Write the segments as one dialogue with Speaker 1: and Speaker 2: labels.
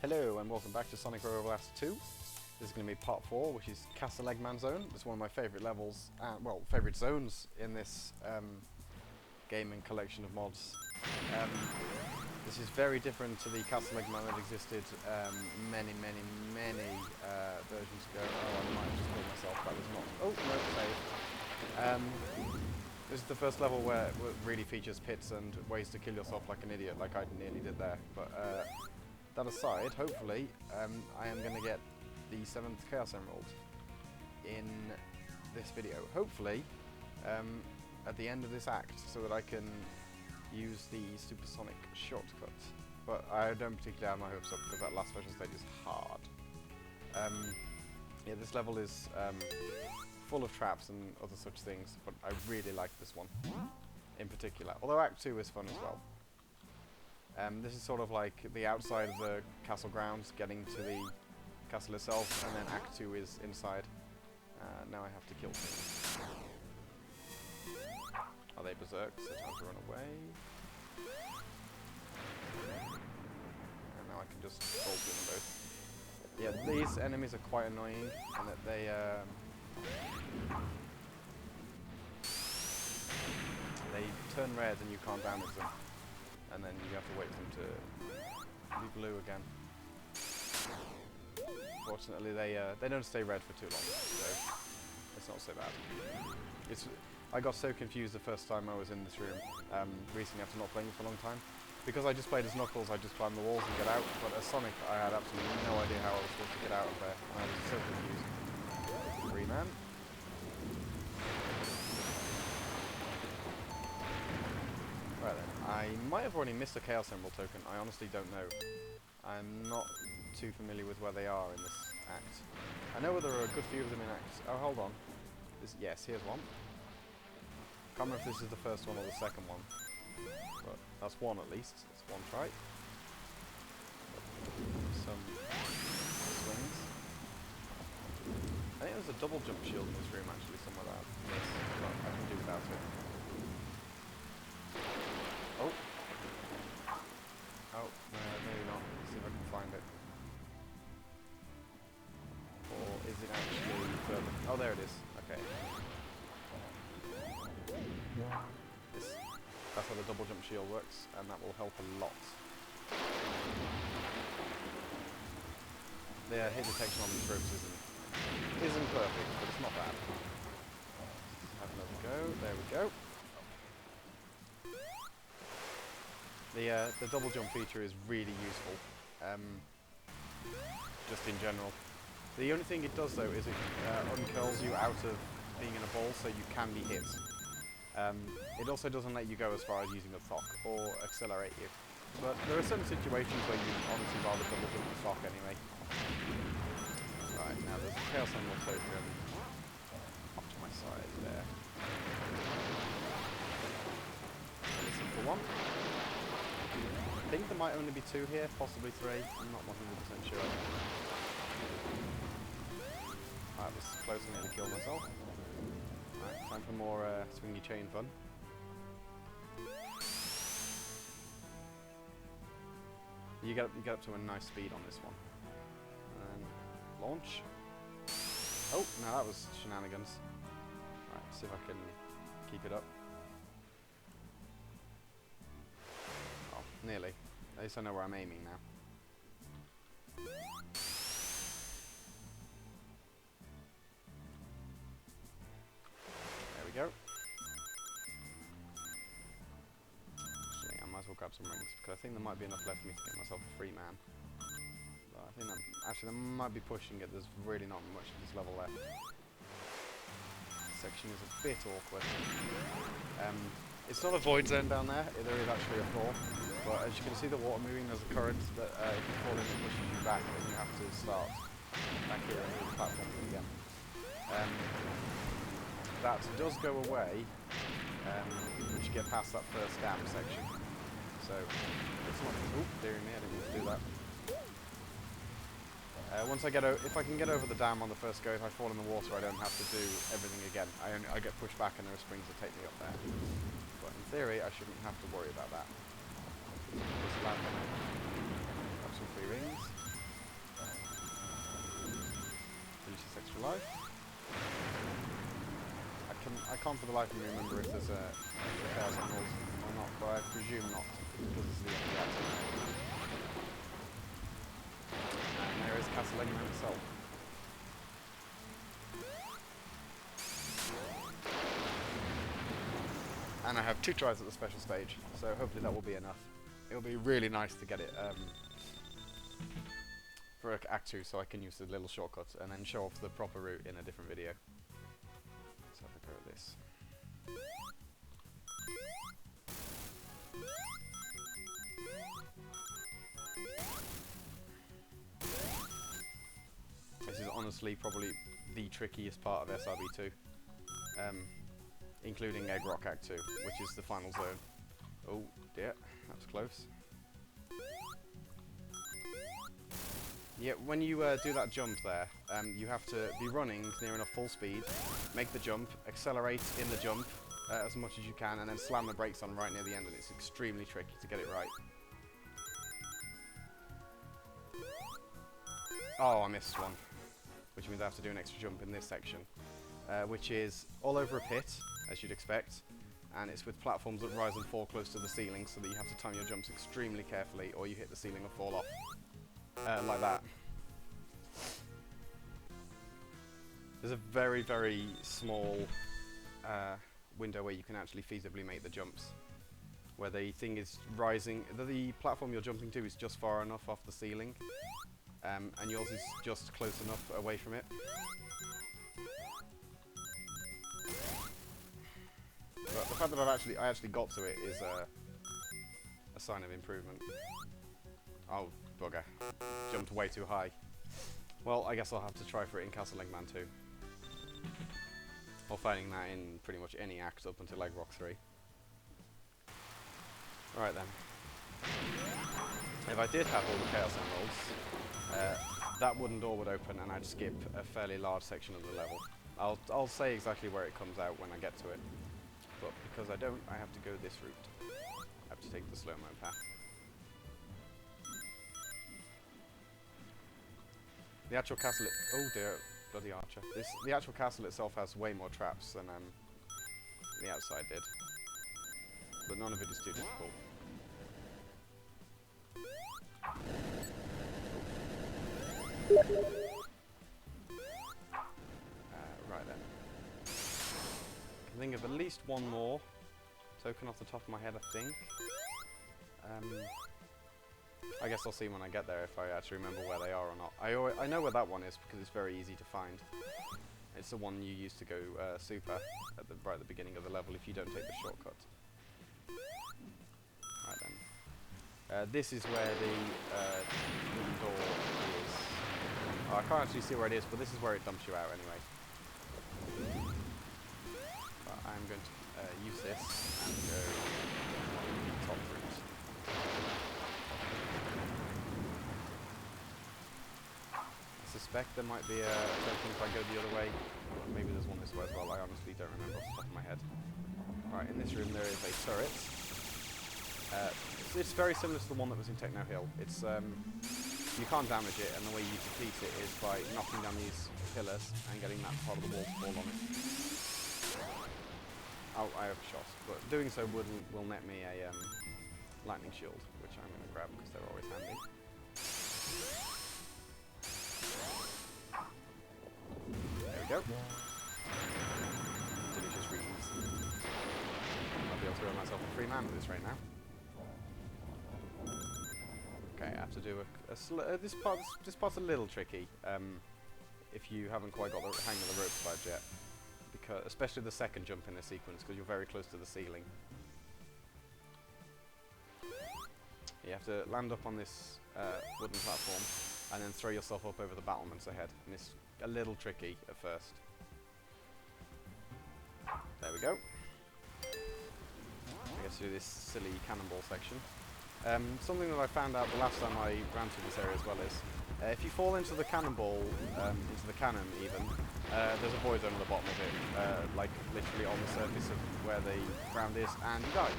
Speaker 1: Hello and welcome back to Sonic Robo 2. This is going to be part 4, which is Castle Eggman Zone. It's one of my favourite levels, well, favourite zones in this game and collection of mods. This is very different to the Castle Eggman that existed many versions ago. Oh, I might have just killed myself, that was not... Oh, no, save. This is the first level where it really features pits and ways to kill yourself like an idiot, like I nearly did there. But that aside, hopefully, I am going to get the 7th Chaos Emerald in this video. Hopefully, at the end of this act, so that I can use the supersonic shortcut. But I don't particularly have my hopes up because that last special stage is hard. Yeah, this level is full of traps and other such things, but I really like this one in particular. Although Act 2 is fun as well. This is sort of like the outside of the castle grounds, getting to the castle itself, and then Act 2 is inside. Now I have to kill things. Are they berserk? So time to run away. And now I can just bolt in them both. Yeah, these enemies are quite annoying, and that they turn red and you can't damage them. And then you have to wait for them to be blue again. Fortunately, they don't stay red for too long, so it's not so bad. I got so confused the first time I was in this room, recently after not playing it for a long time. Because I just played as Knuckles, I just climbed the walls and get out, but as Sonic, I had absolutely no idea how I was supposed to get out of there, and I was so confused. Free man. Right then, I might have already missed a Chaos Emerald token, I honestly don't know. I'm not too familiar with where they are in this act. I know there are a good few of them in Act... Oh, hold on. Yes, here's one. Can't remember if this is the first one or the second one. But that's one at least. It's one try. Some swings. I think there's a double jump shield in this room actually, somewhere that I've missed. But I can do without it. Oh. Oh, no, maybe not. Let's see if I can find it. Or is it actually further? Oh, there it is. Okay. That's how the double jump shield works, and that will help a lot. The hit detection on these ropes isn't perfect, but it's not bad. Let's have another go. There we go. The double jump feature is really useful, just in general. The only thing it does though is it uncurls you out of being in a ball, so you can be hit. It also doesn't let you go as far as using a thock, or accelerate you. But there are certain situations where you honestly rather double jump the thock anyway. Right, now there's a Chaos Emerald token off to my side there. Very simple one. I think there might only be 2 here, possibly 3. I'm not 100% sure. I was close enough to kill myself. Alright, time for more swingy chain fun. You get up to a nice speed on this one. And launch. Oh, no, that was shenanigans. Alright, see if I can keep it up. Oh, nearly. At least I know where I'm aiming now. There we go. Actually, I might as well grab some rings, because I think there might be enough left for me to get myself a free man. But I think actually, there might be pushing it. There's really not much of this level left. This section is a bit awkward. It's not a void zone down there. There is actually a floor. But as you can see the water moving, there's a current that if you fall in it pushes you back, and you have to start back here and do the platform again. That does go away once you get past that first dam section. So it's not... Oop, dear me, I didn't mean to do that. Once if I can get over the dam on the first go, if I fall in the water, I don't have to do everything again. I get pushed back and there are springs that take me up there. But in theory, I shouldn't have to worry about that. Just land on it. Have some free rings. can't for the life of me remember if there's a Chaos Emerald or not, but I presume not, because it's the end of the act. And there is Castle Eggman itself. And I have 2 tries at the special stage, so hopefully that will be enough. It will be really nice to get it for Act 2, so I can use the little shortcuts and then show off the proper route in a different video. Let's have a go at this. This is honestly probably the trickiest part of SRB2. Including Egg Rock Act 2, which is the final zone. Oh dear, that was close. Yeah, when you do that jump there, you have to be running near enough full speed, make the jump, accelerate in the jump as much as you can, and then slam the brakes on right near the end, and it's extremely tricky to get it right. Oh, I missed one, which means I have to do an extra jump in this section, which is all over a pit, as you'd expect, and it's with platforms that rise and fall close to the ceiling, so that you have to time your jumps extremely carefully, or you hit the ceiling and fall off. Like that. There's a very, very small window where you can actually feasibly make the jumps, where the thing is rising, the platform you're jumping to is just far enough off the ceiling, and yours is just close enough away from it. But the fact that I actually got to it is a sign of improvement. Oh, bugger. Jumped way too high. Well, I guess I'll have to try for it in Castle Eggman 2. Or finding that in pretty much any act up until Egg Rock 3. Right then. If I did have all the Chaos Emeralds, that wooden door would open and I'd skip a fairly large section of the level. I'll say exactly where it comes out when I get to it. But because I don't, I have to go this route. I have to take the slow-mo path. The actual castle... oh dear, bloody archer. The actual castle itself has way more traps than the outside did. But none of it is too difficult. Right then. I can think of at least one more token off the top of my head, I think. I guess I'll see when I get there if I actually remember where they are or not. I know where that one is because it's very easy to find. It's the one you use to go super at right at the beginning of the level if you don't take the shortcut. Right then. This is where the wooden door is. Oh, I can't actually see where it is, but this is where it dumps you out anyway. But I'm going to use this and go top route. I suspect there might be a token if I go the other way. Maybe there's one this way as well. I honestly don't remember off the top of my head. Right, in this room there is a turret. It's very similar to the one that was in Techno Hill. It's you can't damage it, and the way you defeat it is by knocking down these pillars and getting that part of the wall to fall on it. Oh, I have shot, but doing so will net me a lightning shield, which I'm going to grab because they're always handy. There we go. Delicious readings. I'll be able to earn myself a free man with this right now. Okay, I have to do this part's a little tricky if you haven't quite got the hang of the rope slide yet, because especially the second jump in the sequence, because you're very close to the ceiling. You have to land up on this wooden platform and then throw yourself up over the battlements ahead, and it's a little tricky at first. There we go. I guess do this silly cannonball section. Something that I found out the last time I ran through this area as well is, if you fall into the cannonball, into the cannon even, there's a void zone at the bottom of it, like literally on the surface of where the ground is, and you die.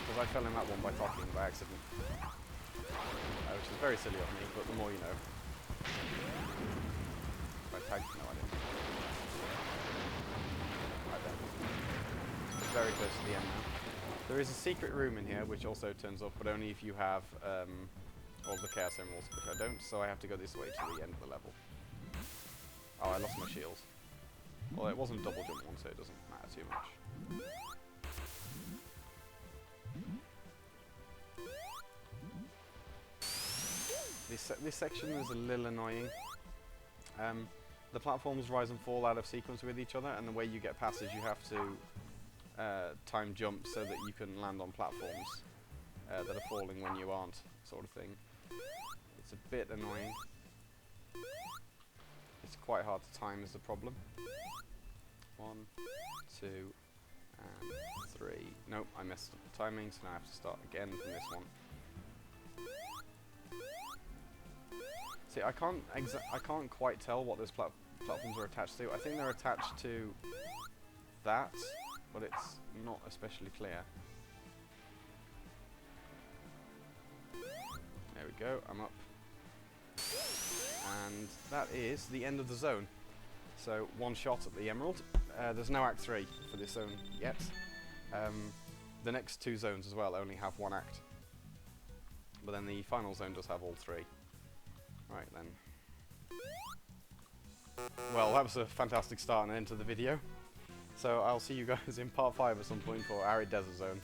Speaker 1: Because I fell in that one by talking by accident. Which is very silly of me, but the more you know. I tagged? No, I didn't. Right then. We're very close to the end now. There is a secret room in here which also turns up, but only if you have all the Chaos Emeralds, which I don't, so I have to go this way to the end of the level. Oh, I lost my shields. Well, it wasn't a double jump one, so it doesn't matter too much. This section is a little annoying. The platforms rise and fall out of sequence with each other, and the way you get past is you have to time jump so that you can land on platforms that are falling when you aren't, sort of thing. It's a bit annoying. It's quite hard to time is the problem. 1, 2, and 3. Nope, I messed up the timing, so now I have to start again from this one. See, I can't quite tell what those platforms are attached to. I think they're attached to that, but it's not especially clear. There we go, I'm up. And that is the end of the zone. So, one shot at the emerald. There's no Act 3 for this zone yet. The next 2 zones as well only have 1 act. But then the final zone does have all 3. Right then. Well, that was a fantastic start and end to the video. So I'll see you guys in part 5 at some point for Arid Desert Zone.